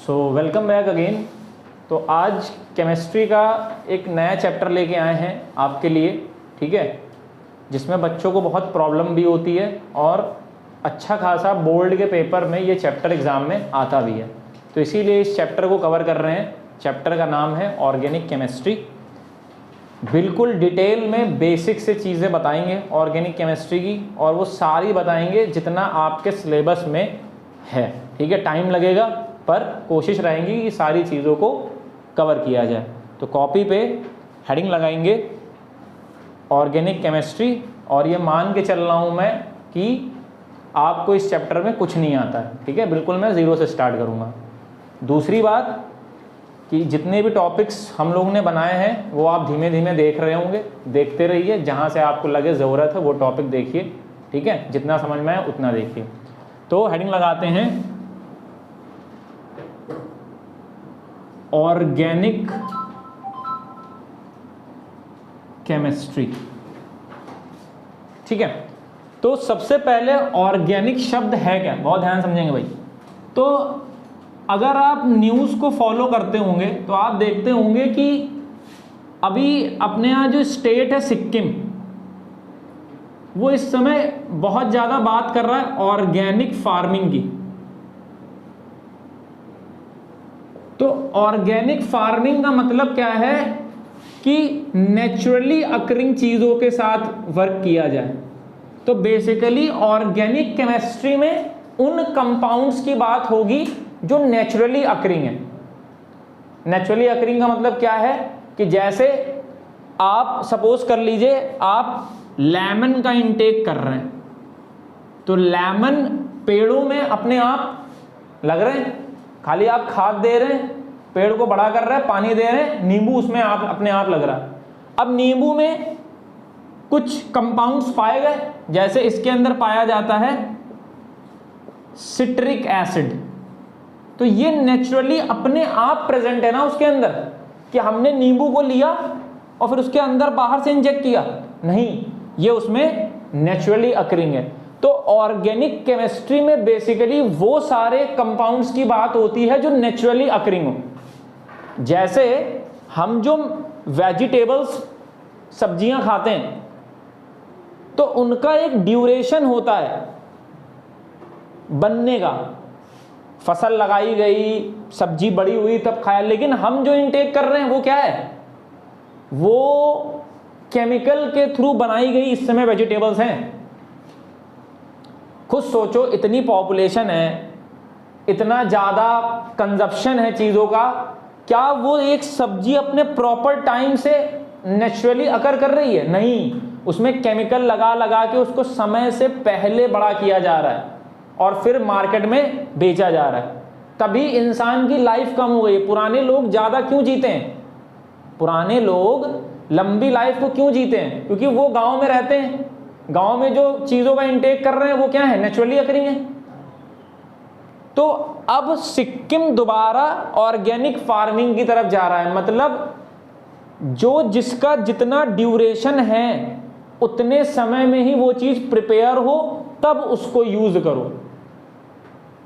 So welcome back again. तो आज chemistry का एक नया चैप्टर लेके आए हैं आपके लिए, ठीक है, जिसमें बच्चों को बहुत प्रॉब्लम भी होती है और अच्छा खासा बोर्ड के पेपर में ये चैप्टर एग्ज़ाम में आता भी है। तो इसीलिए इस चैप्टर को कवर कर रहे हैं। चैप्टर का नाम है ऑर्गेनिक केमिस्ट्री। बिल्कुल डिटेल में बेसिक से चीज़ें बताएंगे ऑर्गेनिक केमिस्ट्री की, और वो सारी बताएंगे जितना आपके सिलेबस में है, ठीक है। टाइम लगेगा पर कोशिश रहेंगी कि सारी चीज़ों को कवर किया जाए। तो कॉपी पे हेडिंग लगाएंगे ऑर्गेनिक केमिस्ट्री, और ये मान के चल रहा हूँ मैं कि आपको इस चैप्टर में कुछ नहीं आता है, ठीक है। बिल्कुल मैं ज़ीरो से स्टार्ट करूँगा। दूसरी बात कि जितने भी टॉपिक्स हम लोगों ने बनाए हैं वो आप धीमे धीमे देख रहे होंगे, देखते रहिए। जहाँ से आपको लगे ज़रूरत है वो टॉपिक देखिए, ठीक है। जितना समझ में आए उतना देखिए। तो हेडिंग लगाते हैं ऑर्गेनिक केमिस्ट्री, ठीक है। तो सबसे पहले ऑर्गेनिक शब्द है क्या, बहुत ध्यान समझेंगे भाई। तो अगर आप न्यूज़ को फॉलो करते होंगे तो आप देखते होंगे कि अभी अपने यहाँ जो स्टेट है सिक्किम, वो इस समय बहुत ज़्यादा बात कर रहा है ऑर्गेनिक फार्मिंग की। तो ऑर्गेनिक फार्मिंग का मतलब क्या है कि नेचुरली अकरिंग चीज़ों के साथ वर्क किया जाए। तो बेसिकली ऑर्गेनिक केमिस्ट्री में उन कंपाउंड्स की बात होगी जो नेचुरली अकरिंग है। नेचुरली अकरिंग का मतलब क्या है कि जैसे आप सपोज कर लीजिए आप लेमन का इंटेक कर रहे हैं, तो लेमन पेड़ों में अपने आप लग रहे हैं, खाली आप खाद दे रहे हैं, पेड़ को बड़ा कर रहे हैं, पानी दे रहे हैं। नींबू उसमें आप अपने आप लग रहा है। अब नींबू में कुछ कंपाउंड्स पाए गए, जैसे इसके अंदर पाया जाता है सिट्रिक एसिड। तो ये नेचुरली अपने आप प्रेजेंट है ना उसके अंदर, कि हमने नींबू को लिया और फिर उसके अंदर बाहर से इंजेक्ट किया, नहीं, ये उसमें नेचुरली अकरिंग है। तो ऑर्गेनिक केमिस्ट्री में बेसिकली वो सारे कंपाउंड्स की बात होती है जो नेचुरली अकरिंग हो। जैसे हम जो वेजिटेबल्स सब्जियां खाते हैं तो उनका एक ड्यूरेशन होता है बनने का। फसल लगाई गई, सब्जी बड़ी हुई तब खाया, लेकिन हम जो इंटेक कर रहे हैं वो क्या है, वो केमिकल के थ्रू बनाई गई इस समय वेजिटेबल्स हैं। खुद सोचो, इतनी पॉपुलेशन है, इतना ज़्यादा कंजप्शन है चीज़ों का, क्या वो एक सब्जी अपने प्रॉपर टाइम से नेचुरली अकर कर रही है? नहीं, उसमें केमिकल लगा लगा के उसको समय से पहले बड़ा किया जा रहा है और फिर मार्केट में बेचा जा रहा है। तभी इंसान की लाइफ कम हो गई। पुराने लोग ज़्यादा क्यों जीते हैं? पुराने लोग लंबी लाइफ को क्यों जीते हैं? क्योंकि वो गांव में रहते हैं। गांव में जो चीज़ों का इंटेक कर रहे हैं वो क्या है, नेचुरली अकरिंग है। तो अब सिक्किम दोबारा ऑर्गेनिक फार्मिंग की तरफ जा रहा है। मतलब जो जिसका जितना ड्यूरेशन है उतने समय में ही वो चीज़ प्रिपेयर हो तब उसको यूज करो,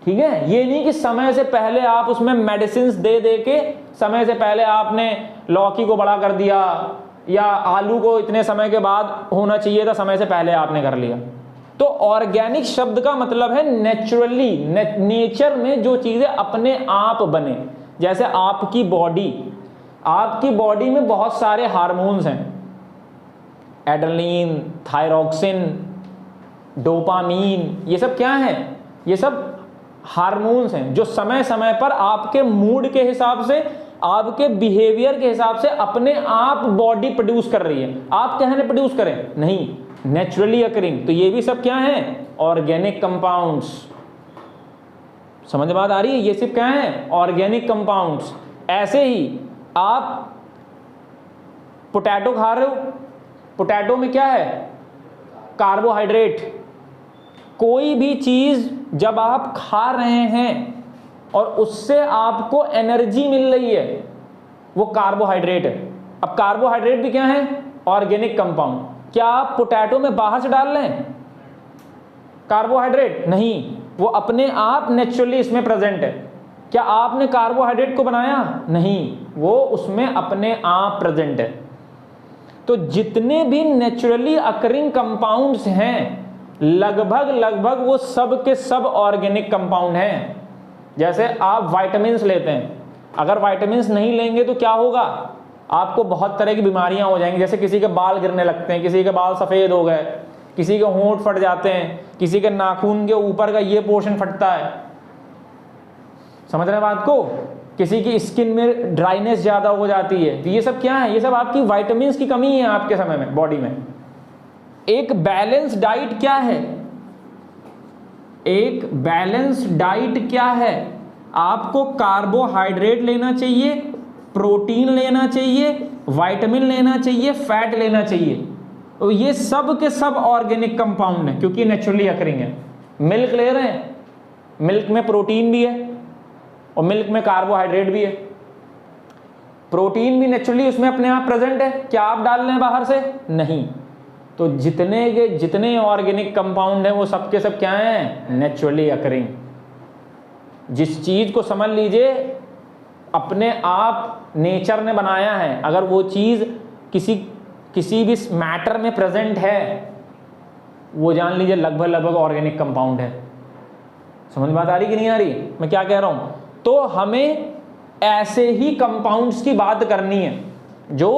ठीक है। ये नहीं कि समय से पहले आप उसमें मेडिसिन दे दे के समय से पहले आपने लौकी को बड़ा कर दिया, या आलू को इतने समय के बाद होना चाहिए था, समय से पहले आपने कर लिया। तो ऑर्गेनिक शब्द का मतलब है नेचुरली, नेचर में जो चीज़ें अपने आप बने। जैसे आपकी बॉडी में बहुत सारे हार्मोन्स हैं, एड्रेनलिन, थायरॉक्सिन, डोपामीन, ये सब क्या है, ये सब हार्मोन्स हैं जो समय समय पर आपके मूड के हिसाब से, आपके बिहेवियर के हिसाब से अपने आप बॉडी प्रोड्यूस कर रही है। आप कहने प्रोड्यूस करें, नहीं, नेचुरली अकरिंग। तो ये भी सब क्या है, ऑर्गेनिक कंपाउंड्स। समझ बात आ रही है? ये सब क्या है, ऑर्गेनिक कंपाउंड्स। ऐसे ही आप पोटैटो खा रहे हो, पोटैटो में क्या है, कार्बोहाइड्रेट। कोई भी चीज जब आप खा रहे हैं और उससे आपको एनर्जी मिल रही है, वो कार्बोहाइड्रेट है। अब कार्बोहाइड्रेट भी क्या है, ऑर्गेनिक कंपाउंड। क्या आप पोटैटो में बाहर से डाल रहे हैं कार्बोहाइड्रेट? नहीं, वो अपने आप नेचुरली इसमें प्रेजेंट है। क्या आपने कार्बोहाइड्रेट को बनाया? नहीं, वो उसमें अपने आप प्रेजेंट है। तो जितने भी नेचुरली अकरिंग कंपाउंड्स हैं लगभग वो सब के सब ऑर्गेनिक कंपाउंड हैं। जैसे आप विटामिन्स लेते हैं, अगर विटामिन्स नहीं लेंगे तो क्या होगा? आपको बहुत तरह की बीमारियां हो जाएंगी। जैसे किसी के बाल गिरने लगते हैं, किसी के बाल सफ़ेद हो गए, किसी के होंठ फट जाते हैं, किसी के नाखून के ऊपर का ये पोर्शन फटता है, समझ रहे हैं बात को? किसी की स्किन में ड्राइनेस ज़्यादा हो जाती है। तो ये सब क्या है? ये सब आपकी विटामिन्स की कमी है आपके समय में, बॉडी में। एक बैलेंस डाइट क्या है? एक बैलेंस डाइट क्या है? आपको कार्बोहाइड्रेट लेना चाहिए, प्रोटीन लेना चाहिए, विटामिन लेना चाहिए, फैट लेना चाहिए। तो ये सब के सब ऑर्गेनिक कंपाउंड हैं क्योंकि नेचुरली अकरिंग है। मिल्क ले रहे हैं, मिल्क में प्रोटीन भी है और मिल्क में कार्बोहाइड्रेट भी है। प्रोटीन भी नेचुरली उसमें अपने आप प्रेजेंट है। क्या आप डाल रहे हैं बाहर से? नहीं। तो जितने ऑर्गेनिक कंपाउंड हैं वो सब के सब क्या हैं? Naturally occurring. जिस चीज को समझ लीजिए अपने आप नेचर ने बनाया है, अगर वो चीज किसी भी मैटर में प्रेजेंट है, वो जान लीजिए लगभग ऑर्गेनिक कंपाउंड है। समझ बात आ रही कि नहीं आ रही मैं क्या कह रहा हूं? तो हमें ऐसे ही कंपाउंड्स की बात करनी है जो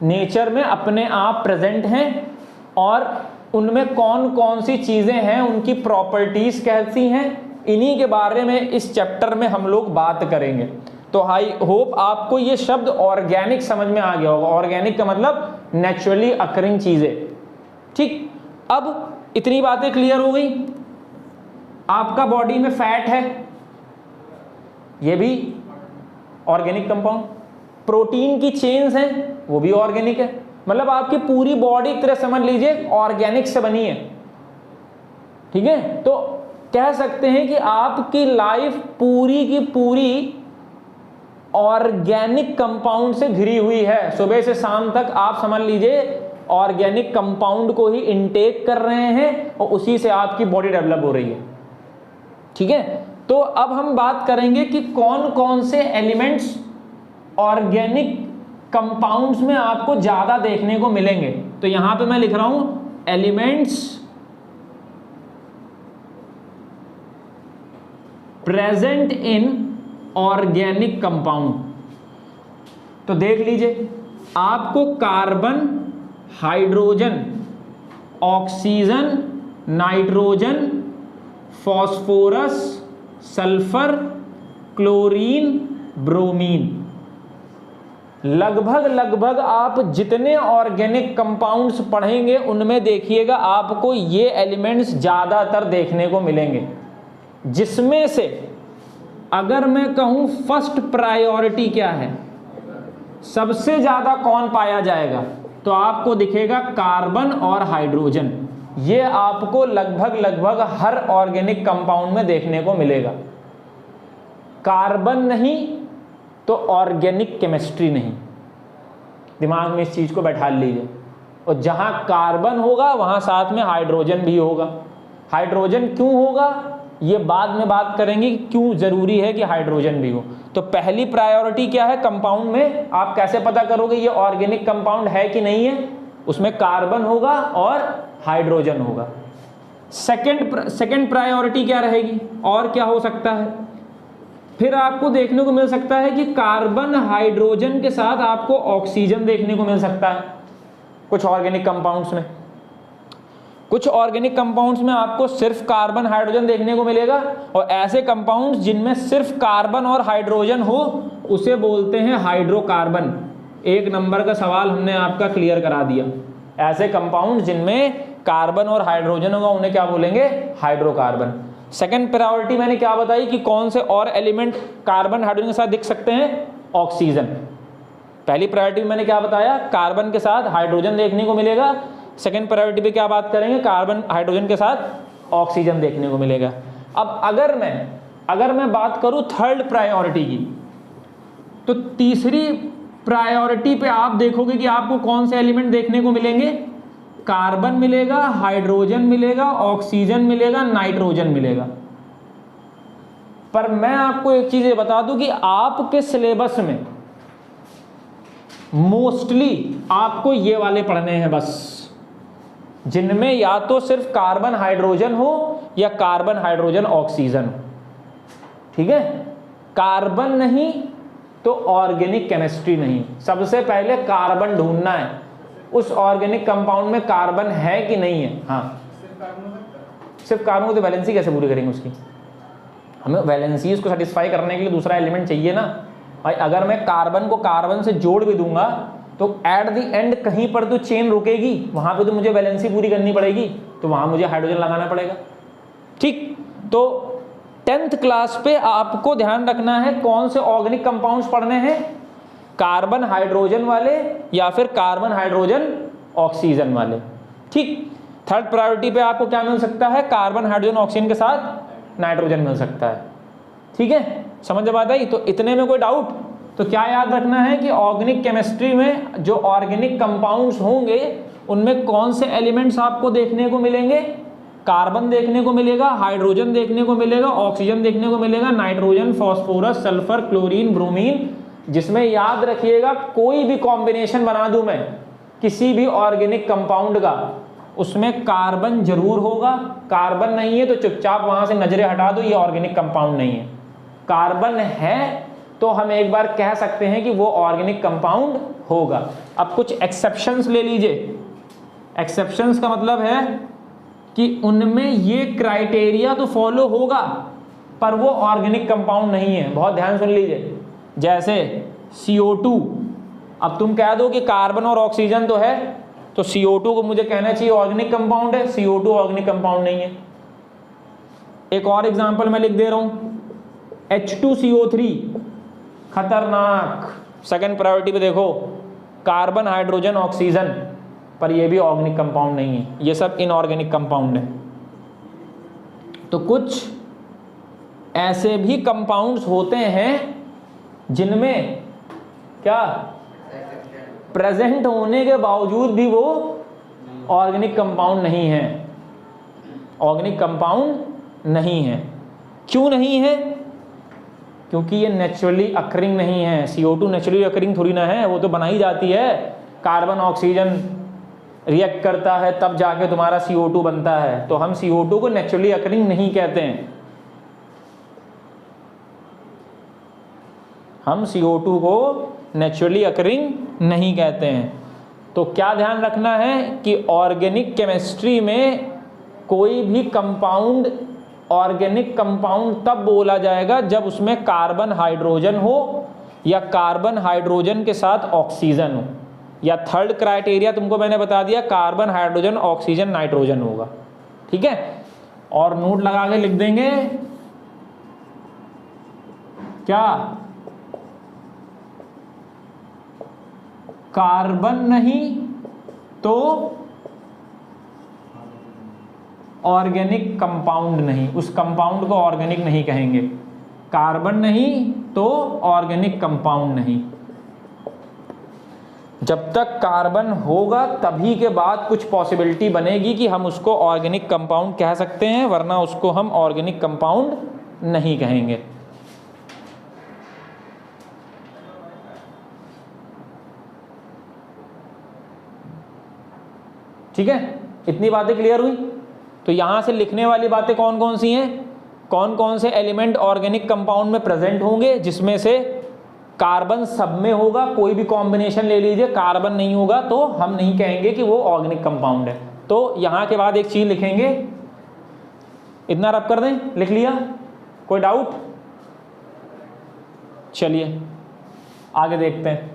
नेचर में अपने आप प्रेजेंट हैं और उनमें कौन कौन सी चीजें हैं, उनकी प्रॉपर्टीज कैसी हैं, इन्हीं के बारे में इस चैप्टर में हम लोग बात करेंगे। तो आई होप आपको ये शब्द ऑर्गेनिक समझ में आ गया होगा। ऑर्गेनिक का मतलब नेचुरली अकरिंग चीजें। ठीक, अब इतनी बातें क्लियर हो गई। आपका बॉडी में फैट है, ये भी ऑर्गेनिक कंपाउंड। प्रोटीन की चेन्स हैं, वो भी ऑर्गेनिक है। मतलब आपकी पूरी बॉडी एक तरह समझ लीजिए ऑर्गेनिक से बनी है। ठीक है, तो कह सकते हैं कि आपकी लाइफ पूरी की पूरी ऑर्गेनिक कंपाउंड से घिरी हुई है। सुबह से शाम तक आप समझ लीजिए ऑर्गेनिक कंपाउंड को ही इनटेक कर रहे हैं और उसी से आपकी बॉडी डेवलप हो रही है। ठीक है, तो अब हम बात करेंगे कि कौन कौन से एलिमेंट्स ऑर्गेनिक कंपाउंड्स में आपको ज्यादा देखने को मिलेंगे। तो यहां पे मैं लिख रहा हूं elements present in organic compound. तो देख लीजिए, आपको carbon, hydrogen, oxygen, nitrogen, phosphorus, sulphur, chlorine, bromine, लगभग आप जितने ऑर्गेनिक कंपाउंड्स पढ़ेंगे उनमें देखिएगा आपको ये एलिमेंट्स ज्यादातर देखने को मिलेंगे। जिसमें से अगर मैं कहूं फर्स्ट प्रायोरिटी क्या है, सबसे ज्यादा कौन पाया जाएगा, तो आपको दिखेगा कार्बन और हाइड्रोजन। ये आपको लगभग हर ऑर्गेनिक कंपाउंड में देखने को मिलेगा। कार्बन नहीं तो ऑर्गेनिक केमिस्ट्री नहीं। दिमाग में इस चीज को बैठा लीजिए। और जहां कार्बन होगा वहां साथ में हाइड्रोजन भी होगा। हाइड्रोजन क्यों होगा ये बाद में बात करेंगे कि क्यों जरूरी है कि हाइड्रोजन भी हो। तो पहली प्रायोरिटी क्या है कंपाउंड में, आप कैसे पता करोगे ये ऑर्गेनिक कंपाउंड है कि नहीं है? उसमें कार्बन होगा और हाइड्रोजन होगा। सेकंड प्रायोरिटी क्या रहेगी और क्या हो सकता है? फिर आपको देखने को मिल सकता है कि कार्बन हाइड्रोजन के साथ आपको ऑक्सीजन देखने को मिल सकता है कुछ ऑर्गेनिक कंपाउंड्स में। कुछ ऑर्गेनिक कंपाउंड्स में आपको सिर्फ कार्बन हाइड्रोजन देखने को मिलेगा और ऐसे कंपाउंड्स जिनमें सिर्फ कार्बन और हाइड्रोजन हो उसे बोलते हैं हाइड्रोकार्बन। एक नंबर का सवाल हमने आपका क्लियर करा दिया। ऐसे कंपाउंड्स जिनमें कार्बन और हाइड्रोजन होगा उन्हें क्या बोलेंगे? हाइड्रोकार्बन। सेकंड प्रायोरिटी मैंने क्या बताई कि कौन से और एलिमेंट कार्बन हाइड्रोजन के साथ दिख सकते हैं? ऑक्सीजन। पहली प्रायोरिटी मैंने क्या बताया? कार्बन के साथ हाइड्रोजन देखने को मिलेगा। सेकंड प्रायोरिटी पे क्या बात करेंगे? कार्बन हाइड्रोजन के साथ ऑक्सीजन देखने को मिलेगा। अब अगर मैं बात करूं थर्ड प्रायोरिटी की, तो तीसरी प्रायोरिटी पे आप देखोगे कि आपको कौन से एलिमेंट देखने को मिलेंगे? कार्बन मिलेगा, हाइड्रोजन मिलेगा, ऑक्सीजन मिलेगा, नाइट्रोजन मिलेगा। पर मैं आपको एक चीज ये बता दूं कि आपके सिलेबस में मोस्टली आपको ये वाले पढ़ने हैं बस, जिनमें या तो सिर्फ कार्बन हाइड्रोजन हो या कार्बन हाइड्रोजन ऑक्सीजन हो। ठीक है, कार्बन नहीं तो ऑर्गेनिक केमिस्ट्री नहीं। सबसे पहले कार्बन ढूंढना है, उस ऑर्गेनिक कंपाउंड में कार्बन है कि नहीं है। हाँ, सिर्फ कार्बन को तो वैलेंसी कैसे पूरी करेंगे उसकी? हमें वैलेंसीज को सेटिस्फाई करने के लिए दूसरा एलिमेंट चाहिए ना भाई। अगर मैं कार्बन को कार्बन से जोड़ भी दूंगा तो एट द एंड कहीं पर तो चेन रुकेगी, वहां पे तो मुझे वैलेंसी पूरी करनी पड़ेगी, तो वहां मुझे हाइड्रोजन लगाना पड़ेगा। ठीक, तो 10th क्लास पे आपको ध्यान रखना है कौन से ऑर्गेनिक कंपाउंड्स पढ़ने हैं, कार्बन हाइड्रोजन वाले या फिर कार्बन हाइड्रोजन ऑक्सीजन वाले। ठीक, थर्ड प्रायोरिटी पे आपको क्या मिल सकता है? कार्बन हाइड्रोजन ऑक्सीजन के साथ नाइट्रोजन मिल सकता है। ठीक है, समझ बात आई? तो इतने में कोई डाउट? तो क्या याद रखना है कि ऑर्गेनिक केमिस्ट्री में जो ऑर्गेनिक कंपाउंड्स होंगे उनमें कौन से एलिमेंट्स आपको देखने को मिलेंगे? कार्बन देखने को मिलेगा, हाइड्रोजन देखने को मिलेगा, ऑक्सीजन देखने को मिलेगा, nitrogen, phosphorus, sulphur, chlorine, bromine. जिसमें याद रखिएगा कोई भी कॉम्बिनेशन बना दूं मैं किसी भी ऑर्गेनिक कंपाउंड का, उसमें कार्बन जरूर होगा। कार्बन नहीं है तो चुपचाप वहां से नजरें हटा दो, ये ऑर्गेनिक कंपाउंड नहीं है। कार्बन है तो हम एक बार कह सकते हैं कि वो ऑर्गेनिक कंपाउंड होगा। अब कुछ एक्सेप्शंस ले लीजिए। एक्सेप्शंस का मतलब है कि उनमें ये क्राइटेरिया तो फॉलो होगा पर वो ऑर्गेनिक कंपाउंड नहीं है। बहुत ध्यान सुन लीजिए, जैसे CO2। अब तुम कह दो कि कार्बन और ऑक्सीजन तो है, तो CO2 को मुझे कहना चाहिए ऑर्गेनिक कंपाउंड है, CO2 ऑर्गेनिक कंपाउंड नहीं है। एक और एग्जांपल मैं लिख दे रहा हूं, H2CO3 खतरनाक। सेकंड प्रायोरिटी पे देखो, कार्बन हाइड्रोजन ऑक्सीजन, पर ये भी ऑर्गेनिक कंपाउंड नहीं है, ये सब इनऑर्गेनिक कंपाउंड है। तो कुछ ऐसे भी कंपाउंड्स होते हैं जिनमें क्या प्रेजेंट होने के बावजूद भी वो ऑर्गेनिक कंपाउंड नहीं है, ऑर्गेनिक कंपाउंड नहीं है। क्यों नहीं है? क्योंकि ये नेचुरली अकरिंग नहीं है। CO2 नेचुरली अकरिंग थोड़ी ना है, वो तो बनाई जाती है। कार्बन ऑक्सीजन रिएक्ट करता है तब जाके तुम्हारा CO2 बनता है। तो हम CO2 को नेचुरली अकरिंग नहीं कहते हैं, हम CO2 को नेचुरली अकरिंग नहीं कहते हैं। तो क्या ध्यान रखना है कि ऑर्गेनिक केमिस्ट्री में कोई भी कंपाउंड ऑर्गेनिक कंपाउंड तब बोला जाएगा जब उसमें कार्बन हाइड्रोजन हो या कार्बन हाइड्रोजन के साथ ऑक्सीजन हो, या थर्ड क्राइटेरिया तुमको मैंने बता दिया, कार्बन हाइड्रोजन ऑक्सीजन नाइट्रोजन होगा। ठीक है, और नोट लगा के लिख देंगे क्या? कार्बन नहीं तो ऑर्गेनिक कंपाउंड नहीं, उस कंपाउंड को ऑर्गेनिक नहीं कहेंगे। कार्बन नहीं तो ऑर्गेनिक कंपाउंड नहीं। जब तक कार्बन होगा तभी के बाद कुछ पॉसिबिलिटी बनेगी कि हम उसको ऑर्गेनिक कंपाउंड कह सकते हैं, वरना उसको हम ऑर्गेनिक कंपाउंड नहीं कहेंगे। ठीक है, इतनी बातें क्लियर हुई? तो यहां से लिखने वाली बातें कौन कौन सी हैं? कौन कौन से एलिमेंट ऑर्गेनिक कंपाउंड में प्रेजेंट होंगे, जिसमें से कार्बन सब में होगा, कोई भी कॉम्बिनेशन ले लीजिए, कार्बन नहीं होगा तो हम नहीं कहेंगे कि वो ऑर्गेनिक कंपाउंड है। तो यहां के बाद एक चीज लिखेंगे, इतना रब कर दें, लिख लिया? कोई डाउट? चलिए आगे देखते हैं।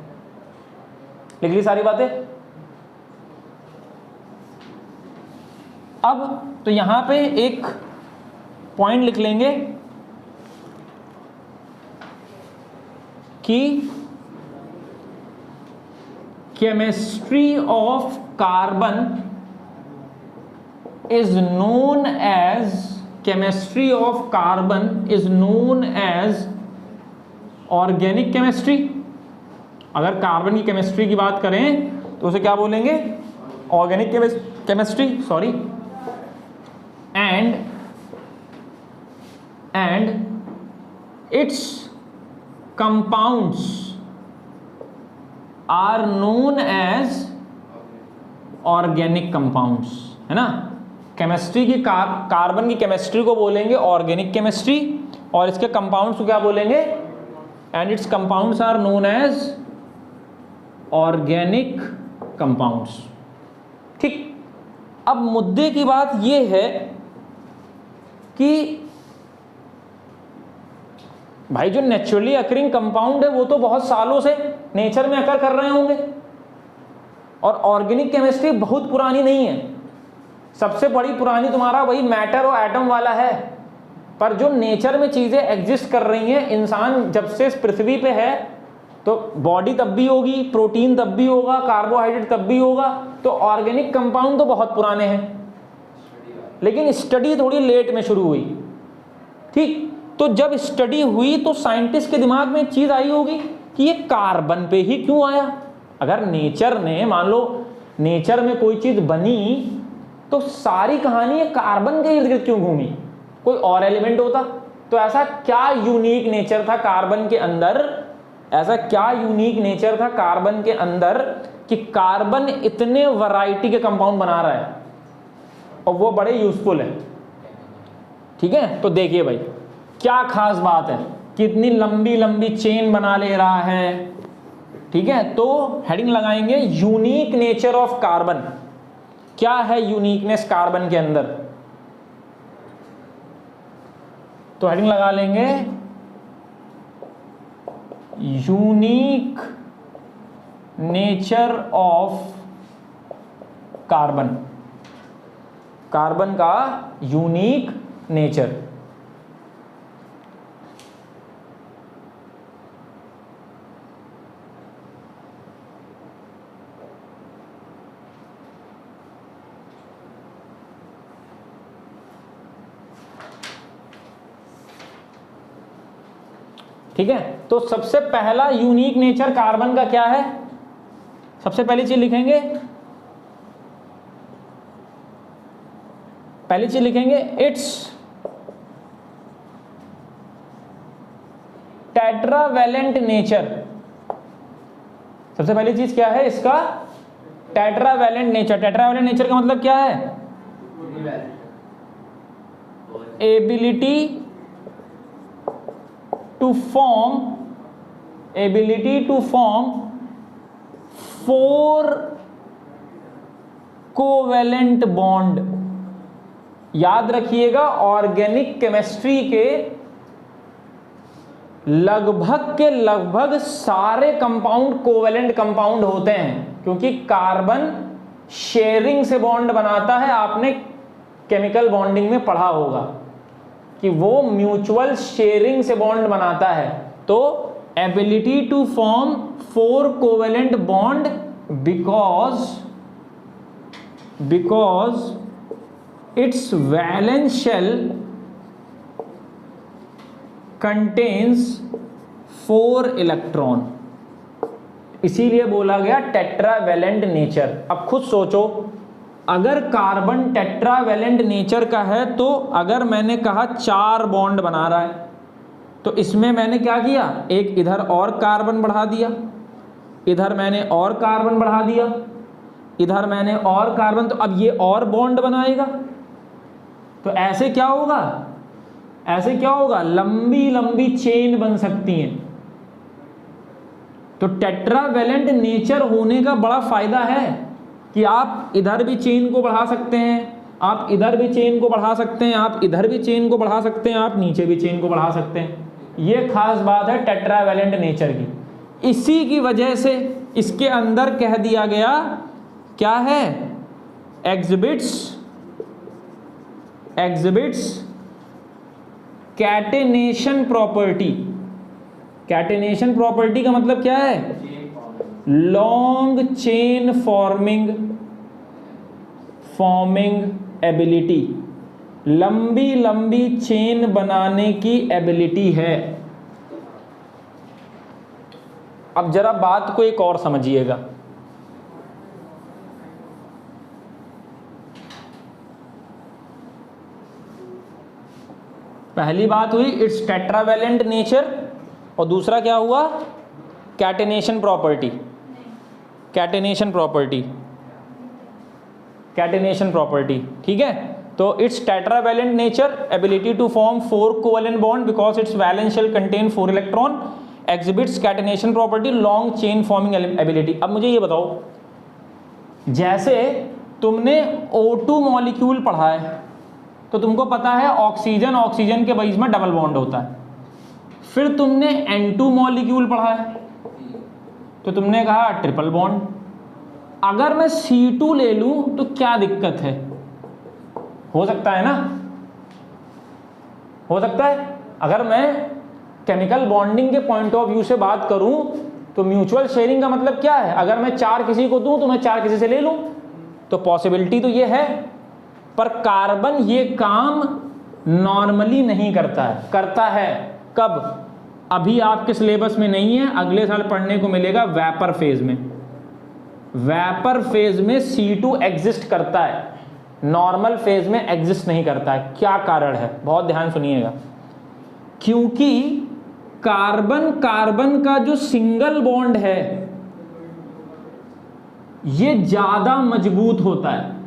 लिख ली सारी बातें? अब तो यहां पे एक पॉइंट लिख लेंगे कि chemistry of carbon is known as organic chemistry. अगर कार्बन की केमिस्ट्री की बात करें तो उसे क्या बोलेंगे? Organic chemistry, sorry. And its compounds are known as organic compounds, है ना। केमिस्ट्री की कार्बन की केमिस्ट्री को बोलेंगे ऑर्गेनिक केमिस्ट्री, और इसके कंपाउंड्स को क्या बोलेंगे, and its compounds are known as organic compounds. ठीक, अब मुद्दे की बात यह है कि भाई जो नेचुरली अकरिंग कंपाउंड है वो तो बहुत सालों से नेचर में अकर कर रहे होंगे, और ऑर्गेनिक केमिस्ट्री बहुत पुरानी नहीं है। सबसे बड़ी पुरानी तुम्हारा वही मैटर और एटम वाला है, पर जो नेचर में चीजें एग्जिस्ट कर रही हैं, इंसान जब से इस पृथ्वी पे है तो बॉडी तब भी होगी, प्रोटीन तब भी होगा, कार्बोहाइड्रेट तब भी होगा, तो ऑर्गेनिक कंपाउंड तो बहुत पुराने हैं, लेकिन स्टडी थोड़ी लेट में शुरू हुई। ठीक, तो जब स्टडी हुई तो साइंटिस्ट के दिमाग में एक चीज आई होगी कि ये कार्बन पे ही क्यों आया। अगर नेचर ने, मान लो नेचर में कोई चीज बनी तो सारी कहानी कार्बन के इर्द गिर्द क्यों घूमी, कोई और एलिमेंट होता तो ऐसा क्या यूनिक नेचर था कार्बन के अंदर, ऐसा क्या यूनिक नेचर था कार्बन के अंदर कि कार्बन इतने वैरायटी के कंपाउंड बना रहा है और वो बड़े यूजफुल है। ठीक है, तो देखिए भाई क्या खास बात है, कितनी लंबी लंबी चेन बना ले रहा है। ठीक है, तो हेडिंग लगाएंगे यूनिक नेचर ऑफ कार्बन। क्या है यूनिकनेस कार्बन के अंदर, तो हेडिंग लगा लेंगे unique nature of carbon, carbon का यूनिक नेचर। ठीक है, तो सबसे पहला यूनिक नेचर कार्बन का क्या है, सबसे पहली चीज लिखेंगे, पहली चीज लिखेंगे इट्स टेट्रावैलेंट नेचर। सबसे पहली चीज क्या है इसका, टेट्रावैलेंट नेचर। टेट्रावैलेंट नेचर का मतलब क्या है, ability to form 4 covalent bond. याद रखिएगा ऑर्गेनिक केमिस्ट्री के लगभग सारे कंपाउंड कोवेलेंट कंपाउंड होते हैं, क्योंकि कार्बन शेयरिंग से बॉन्ड बनाता है। आपने केमिकल बॉन्डिंग में पढ़ा होगा कि वो म्यूचुअल शेयरिंग से बॉन्ड बनाता है। तो ability to form 4 covalent bond because its valence shell contains 4 electron, इसीलिए बोला गया टेट्रावैलेंट नेचर। अब खुद सोचो, अगर कार्बन टेट्रावैलेंट नेचर का है तो अगर मैंने कहा 4 बॉन्ड बना रहा है तो इसमें मैंने क्या किया, एक इधर और कार्बन बढ़ा दिया, इधर मैंने और कार्बन बढ़ा दिया, इधर मैंने और कार्बन, तो अब ये और बॉन्ड बनाएगा। तो ऐसे क्या होगा, ऐसे क्या होगा, लंबी लंबी चेन बन सकती हैं। तो टेट्रावैलेंट नेचर होने का बड़ा फायदा है कि आप इधर भी चेन को बढ़ा सकते हैं, आप इधर भी चेन को बढ़ा सकते हैं, आप इधर भी चेन को बढ़ा सकते हैं, आप नीचे भी चेन को बढ़ा सकते हैं। ये खास बात है टेट्रावैलेंट नेचर की। इसी की वजह से इसके अंदर कह दिया गया क्या है, exhibits catenation property. Catenation property का मतलब क्या है, लॉन्ग चेन फॉर्मिंग एबिलिटी, लंबी लंबी चेन बनाने की एबिलिटी है। अब जरा बात को एक और समझिएगा, पहली बात हुई इट्स टेट्रावैलेंट नेचर, और दूसरा क्या हुआ, catenation property. Catenation property, catenation property, ठीक है। तो its tetravalent nature, ability to form 4 covalent bond because its valence shell contain 4 electron, exhibits catenation property, long chain forming ability. अब मुझे ये बताओ, जैसे तुमने O2 मॉलिक्यूल पढ़ा है तो तुमको पता है ऑक्सीजन ऑक्सीजन के बीच में डबल बॉन्ड होता है। फिर तुमने N2 मॉलिक्यूल पढ़ा है तो तुमने कहा ट्रिपल बॉन्ड। अगर मैं C2 ले लूं तो क्या दिक्कत है? हो सकता है ना, हो सकता है। अगर मैं केमिकल बॉन्डिंग के पॉइंट ऑफ व्यू से बात करूं तो म्यूचुअल शेयरिंग का मतलब क्या है? अगर मैं 4 किसी को दूं तो मैं 4 किसी से ले लूं, तो पॉसिबिलिटी तो ये है। पर कार्बन ये काम नॉर्मली नहीं करता है। करता है कब? अभी आपके सिलेबस में नहीं है, अगले साल पढ़ने को मिलेगा वेपर फेज में। वेपर फेज में C2 एग्जिस्ट करता है, नॉर्मल फेज में एग्जिस्ट नहीं करता है। क्या कारण है? बहुत ध्यान सुनिएगा। क्योंकि कार्बन कार्बन का जो सिंगल बॉन्ड है ये ज्यादा मजबूत होता है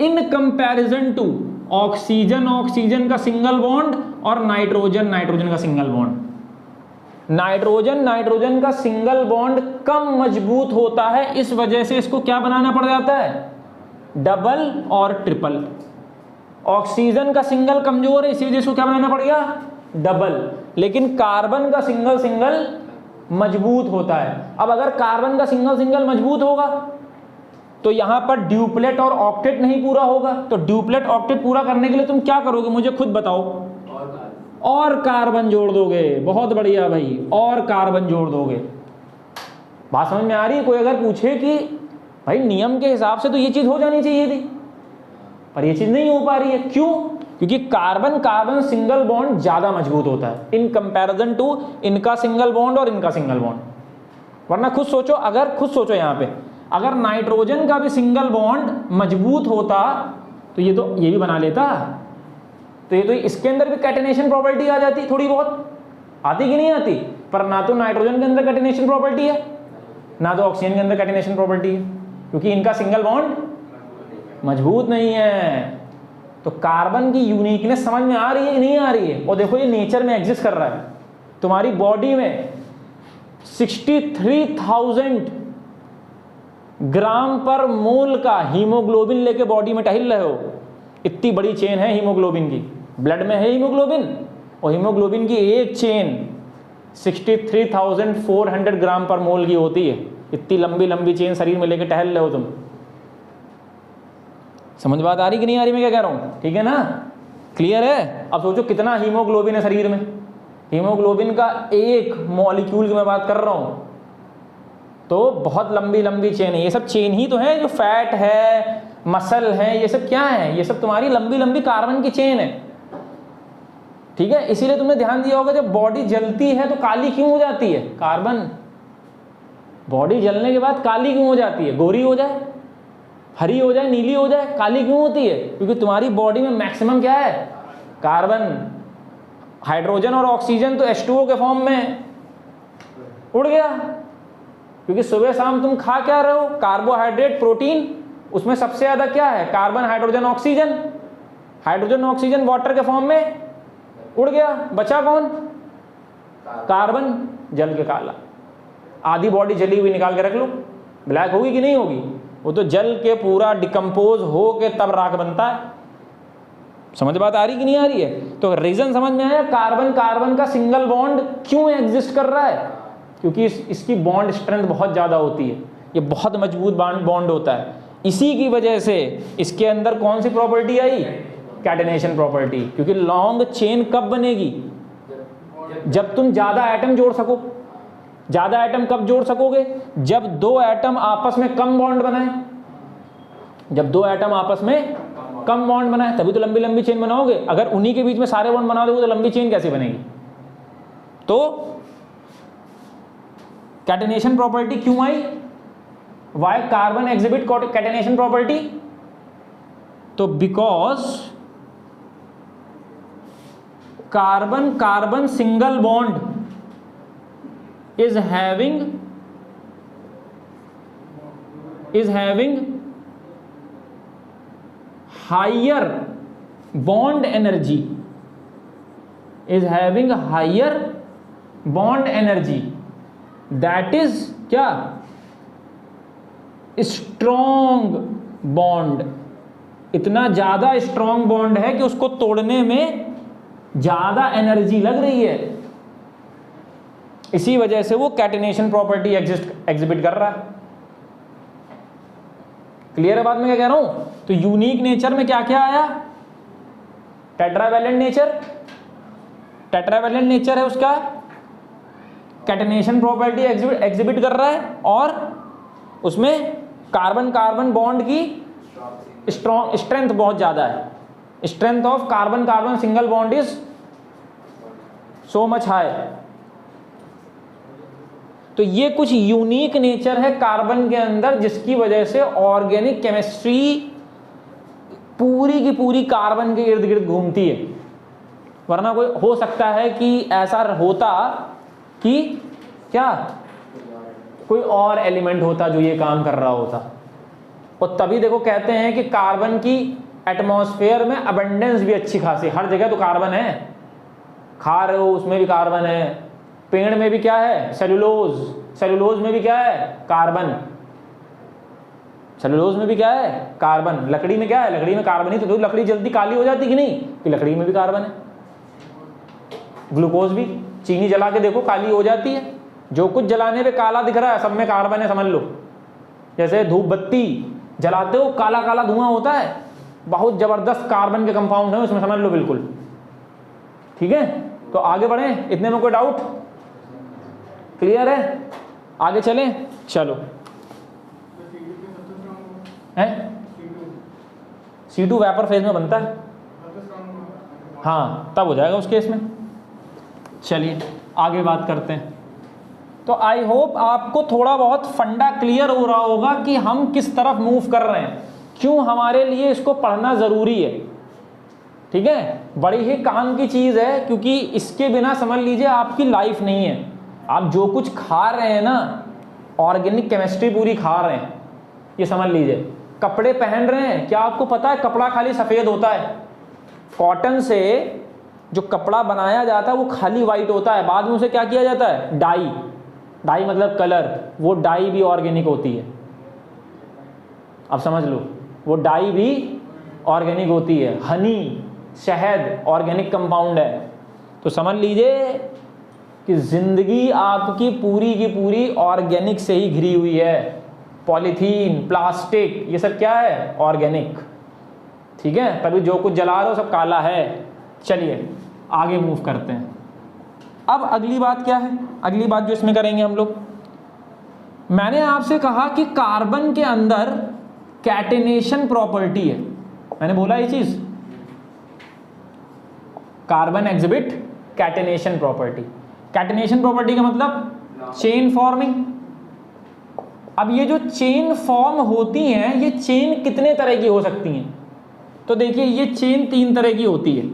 in comparison to oxygen oxygen का सिंगल बॉन्ड और नाइट्रोजन नाइट्रोजन का सिंगल बॉन्ड। नाइट्रोजन नाइट्रोजन का सिंगल बॉन्ड कम मजबूत होता है, इस वजह से इसको क्या बनाना पड़ जाता है? डबल और ट्रिपल। ऑक्सीजन का सिंगल कमजोर है, इसी वजह से इसको क्या बनाना पड़ गया? डबल। लेकिन कार्बन का सिंगल सिंगल मजबूत होता है। अब अगर कार्बन का सिंगल सिंगल मजबूत होगा तो यहां पर ड्यूप्लेट और ऑक्टेट नहीं पूरा होगा। तो ड्यूप्लेट ऑक्टेट पूरा करने के लिए तुम क्या करोगे? मुझे खुद बताओ। और कार्बन जोड़ दोगे। बहुत बढ़िया भाई, और कार्बन जोड़ दोगे। बात समझ में आ रही है? कोई अगर पूछे कि भाई नियम के हिसाब से तो ये चीज हो जानी चाहिए थी, पर ये चीज नहीं हो पा रही है। क्यों? क्योंकि कार्बन कार्बन सिंगल बॉन्ड ज्यादा मजबूत होता है इन कंपैरिजन टू इनका सिंगल बॉन्ड और इनका सिंगल बॉन्ड। वरना खुद सोचो, अगर खुद सोचो यहां पे, अगर नाइट्रोजन का भी सिंगल बॉन्ड मजबूत होता तो ये भी बना लेता। तो ये तो इसके अंदर भी कैटेनेशन प्रॉपर्टी आ जाती, थोड़ी बहुत आती कि नहीं आती। पर ना तो नाइट्रोजन के अंदर कैटेनेशन प्रॉपर्टी है, ना तो ऑक्सीजन के अंदर कैटेनेशन प्रॉपर्टी है, क्योंकि इनका सिंगल बॉन्ड मजबूत नहीं है। तो कार्बन की यूनिकनेस समझ में आ रही है कि नहीं आ रही है? और देखो ये नेचर में एग्जिस्ट कर रहा है। तुम्हारी बॉडी में 63,000 ग्राम पर मोल का हीमोग्लोबिन लेके बॉडी में टहल रहे हो। इतनी बड़ी चेन है हीमोग्लोबिन की, ब्लड में है हीमोग्लोबिन, और हीमोग्लोबिन की एक चेन 63,400 ग्राम पर मोल की होती है। इतनी लंबी लंबी चेन शरीर में लेके टहल रहे हो तुम। समझ बात आ रही कि नहीं आ रही मैं क्या कह रहा हूं? ठीक है ना, क्लियर है? अब सोचो कितना हीमोग्लोबिन है शरीर में। हीमोग्लोबिन का एक मॉलिक्यूल की मैं बात कर रहा हूं तो बहुत लंबी लंबी चेन है। ये सब चेन ही तो है, जो फैट है, मसल है, ये सब क्या है? ये सब तुम्हारी लंबी लंबी कार्बन की चेन है। ठीक है, इसीलिए तुमने ध्यान दिया होगा जब बॉडी जलती है तो काली क्यों हो जाती है? कार्बन। बॉडी जलने के बाद काली क्यों हो जाती है? गोरी हो जाए, हरी हो जाए, नीली हो जाए, काली क्यों होती है? क्योंकि तुम्हारी बॉडी में मैक्सिमम क्या है? कार्बन। हाइड्रोजन और ऑक्सीजन तो H2O के फॉर्म में उड़ गया, क्योंकि सुबह शाम तुम खा क्या रहे हो? Carbohydrate, protein. उसमें सबसे ज्यादा क्या है? Carbon, hydrogen, oxygen. Hydrogen oxygen water के फॉर्म में उड़ गया, बचा कौन? कार्बन। जल के काला। आधी बॉडी जली हुई निकाल के रख लो, ब्लैक होगी कि नहीं होगी? वो तो जल के पूरा डिकम्पोज हो के तब राख बनता है। समझ बात आ रही कि नहीं आ रही है? तो रीजन समझ में आया कार्बन कार्बन का सिंगल बॉन्ड क्यों एग्जिस्ट कर रहा है? क्योंकि इसकी बॉन्ड स्ट्रेंथ बहुत ज्यादा होती है, ये बहुत मजबूत बॉन्ड होता है। इसी की वजह से इसके अंदर कौन सी प्रॉपर्टी आई? Catenation property. क्योंकि लॉन्ग चेन कब बनेगी? जब तुम ज्यादा एटम जोड़ सको। ज्यादा एटम कब जोड़ सकोगे? जब दो एटम आपस में कम बॉन्ड बनाए। जब दो एटम आपस में कम बॉन्ड बनाए तभी तो लंबी लंबी चेन बनाओगे। अगर उन्हीं के बीच में सारे बॉन्ड बना दोगे तो लंबी चेन कैसे बनेगी? तो कैटेनेशन प्रॉपर्टी क्यों आई? Why carbon exhibit catenation property? तो because carbon carbon single bond is having higher bond energy, is having higher bond energy, that is क्या, strong bond, इतना ज्यादा स्ट्रॉन्ग बॉन्ड है कि उसको तोड़ने में ज्यादा एनर्जी लग रही है, इसी वजह से वो कैटिनेशन प्रॉपर्टी एग्जिबिट कर रहा है। क्लियर है बात में क्या कह रहा हूं? तो यूनिक नेचर में क्या क्या आया? टेट्रावैलेंट नेचर, टेट्रावैलेंट नेचर है उसका, कैटिनेशन प्रॉपर्टी एग्जिबिट कर रहा है, और उसमें कार्बन कार्बन बॉन्ड की स्ट्रेंथ बहुत ज्यादा है, strength of carbon carbon single bond is so much high. तो ये कुछ यूनिक नेचर है कार्बन के अंदर, जिसकी वजह से ऑर्गेनिक केमिस्ट्री पूरी की पूरी कार्बन के इर्द गिर्द घूमती है। वरना कोई हो सकता है कि ऐसा होता कि क्या कोई और एलिमेंट होता जो ये काम कर रहा होता, और तभी देखो कहते हैं कि कार्बन की एटमॉस्फेयर में अबंडेंस भी अच्छी खासी, हर जगह तो कार्बन है, खा रहे हो उसमें भी कार्बन है, पेड़ में भी क्या है, सेलुलोज, सेलुलोज में भी क्या है, कार्बन, सेलुलोज में भी क्या है, कार्बन, लकड़ी में क्या है, लकड़ी में कार्बन ही तो लकड़ी जल्दी काली हो जाती कि नहीं, कि लकड़ी में भी कार्बन है। ग्लूकोज भी, चीनी जला के देखो काली हो जाती है, जो कुछ जलाने पे काला दिख रहा है सब में कार्बन है, समझ लो। जैसे धूप बत्ती जलाते हो काला काला धुआं होता है, बहुत जबरदस्त कार्बन के कंपाउंड है उसमें, समझ लो बिल्कुल। ठीक है, तो आगे बढ़े, इतने में कोई डाउट? क्लियर है? आगे चलें, चलो। है C2 वेपर फेज में बनता है, हाँ तब हो जाएगा उस केस में। चलिए आगे बात करते हैं। तो आई होप आपको थोड़ा बहुत फंडा क्लियर हो रहा होगा कि हम किस तरफ मूव कर रहे हैं, क्यों हमारे लिए इसको पढ़ना ज़रूरी है। ठीक है, बड़ी ही काम की चीज़ है, क्योंकि इसके बिना समझ लीजिए आपकी लाइफ नहीं है। आप जो कुछ खा रहे हैं ना, ऑर्गेनिक केमिस्ट्री पूरी खा रहे हैं, ये समझ लीजिए। कपड़े पहन रहे हैं, क्या आपको पता है कपड़ा खाली सफ़ेद होता है? कॉटन से जो कपड़ा बनाया जाता है वो खाली वाइट होता है, बाद में उसे क्या किया जाता है, डाई, डाई मतलब कलर, वो डाई भी ऑर्गेनिक होती है। अब समझ लो, वो डाई भी ऑर्गेनिक होती है। हनी, शहद ऑर्गेनिक कंपाउंड है। तो समझ लीजिए कि जिंदगी आपकी पूरी की पूरी ऑर्गेनिक से ही घिरी हुई है। पॉलीथीन, प्लास्टिक, ये सब क्या है, ऑर्गेनिक। ठीक है, तभी जो कुछ जला रहे हो सब काला है। चलिए आगे मूव करते हैं। अब अगली बात क्या है, अगली बात जो इसमें करेंगे हम लोग, मैंने आपसे कहा कि कार्बन के अंदर कैटिनेशन प्रॉपर्टी है। मैंने बोला ये चीज, carbon exhibit catenation property. Catenation property का मतलब चेन फॉर्मिंग। अब ये जो चेन फॉर्म होती हैं, ये चेन कितने तरह की हो सकती हैं? तो देखिए, ये चेन 3 तरह की होती है।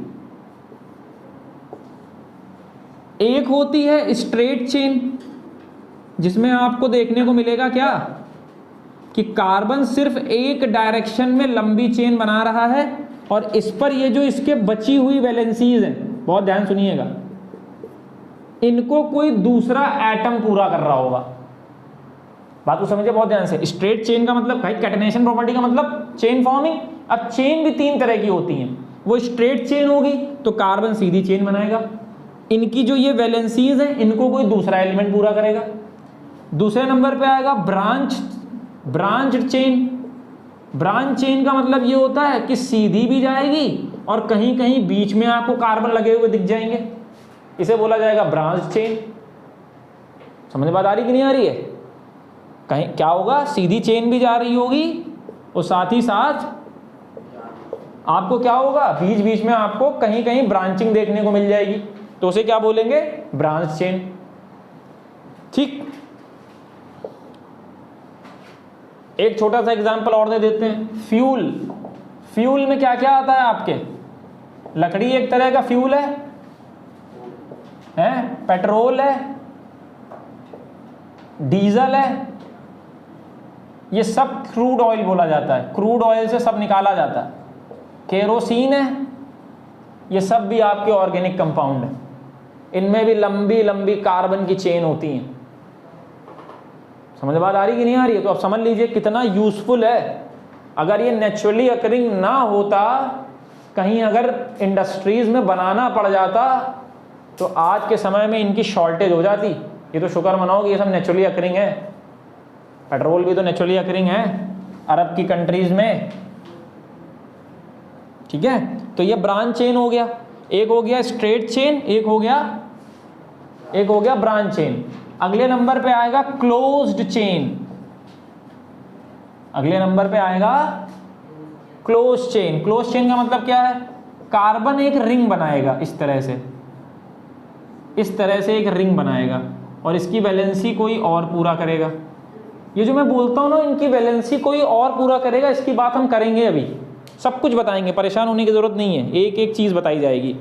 एक होती है स्ट्रेट चेन, जिसमें आपको देखने को मिलेगा क्या, कि कार्बन सिर्फ एक डायरेक्शन में लंबी चेन बना रहा है, और इस पर ये जो इसके बची हुई वैलेंसीज हैं, बहुत ध्यान सुनिएगा, इनको कोई दूसरा एटम पूरा कर रहा होगा। बात को समझिए बहुत ध्यान से। स्ट्रेट चेन का मतलब भाई, कैटिनेशन प्रॉपर्टी का मतलब चेन फॉर्मिंग। अब चेन भी 3 तरह की होती हैं। वो स्ट्रेट चेन होगी तो कार्बन सीधी चेन बनाएगा, इनकी जो ये वैलेंसीज हैं इनको कोई दूसरा एलिमेंट पूरा करेगा। दूसरे नंबर पे आएगा ब्रांच चेन। ब्रांच चेन का मतलब ये होता है कि सीधी भी जाएगी और कहीं कहीं बीच में आपको कार्बन लगे हुए दिख जाएंगे, इसे बोला जाएगा ब्रांच चेन। समझ में बात आ रही कि नहीं आ रही है? कहीं क्या होगा, सीधी चेन भी जा रही होगी और साथ ही साथ आपको क्या होगा, बीच बीच में आपको कहीं कहीं ब्रांचिंग देखने को मिल जाएगी, तो उसे क्या बोलेंगे, ब्रांच चेन। ठीक, एक छोटा सा एग्जांपल और दे देते हैं। फ्यूल में क्या क्या आता है आपके? लकड़ी एक तरह का फ्यूल है, पेट्रोल है, डीजल है, ये सब क्रूड ऑयल बोला जाता है, क्रूड ऑयल से सब निकाला जाता है। केरोसिन है, ये सब भी आपके ऑर्गेनिक कंपाउंड है। इनमें भी लंबी लंबी कार्बन की चेन होती हैं। समझ बात आ रही कि नहीं आ रही है? तो आप समझ लीजिए कितना यूजफुल है। अगर ये नेचुरली अकरिंग ना होता, कहीं अगर इंडस्ट्रीज में बनाना पड़ जाता, तो आज के समय में इनकी शॉर्टेज हो जाती। ये तो शुक्र मनाओ कि ये सब नेचुरली अकरिंग है। पेट्रोल भी तो नेचुरली अकरिंग है अरब की कंट्रीज में, ठीक है। तो ये ब्रांच चेन हो गया, एक हो गया स्ट्रेट चेन, एक हो गया ब्रांच चेन। अगले नंबर पे आएगा क्लोज्ड चेन। अगले नंबर पे आएगा क्लोज चेन। क्लोज चेन का मतलब क्या है? कार्बन एक रिंग बनाएगा, इस तरह से एक रिंग बनाएगा और इसकी वैलेंसी कोई और पूरा करेगा। ये जो मैं बोलता हूं ना, इनकी वैलेंसी कोई और पूरा करेगा, इसकी बात हम करेंगे अभी, सब कुछ बताएंगे, परेशान होने की जरूरत नहीं है, एक एक चीज बताई जाएगी।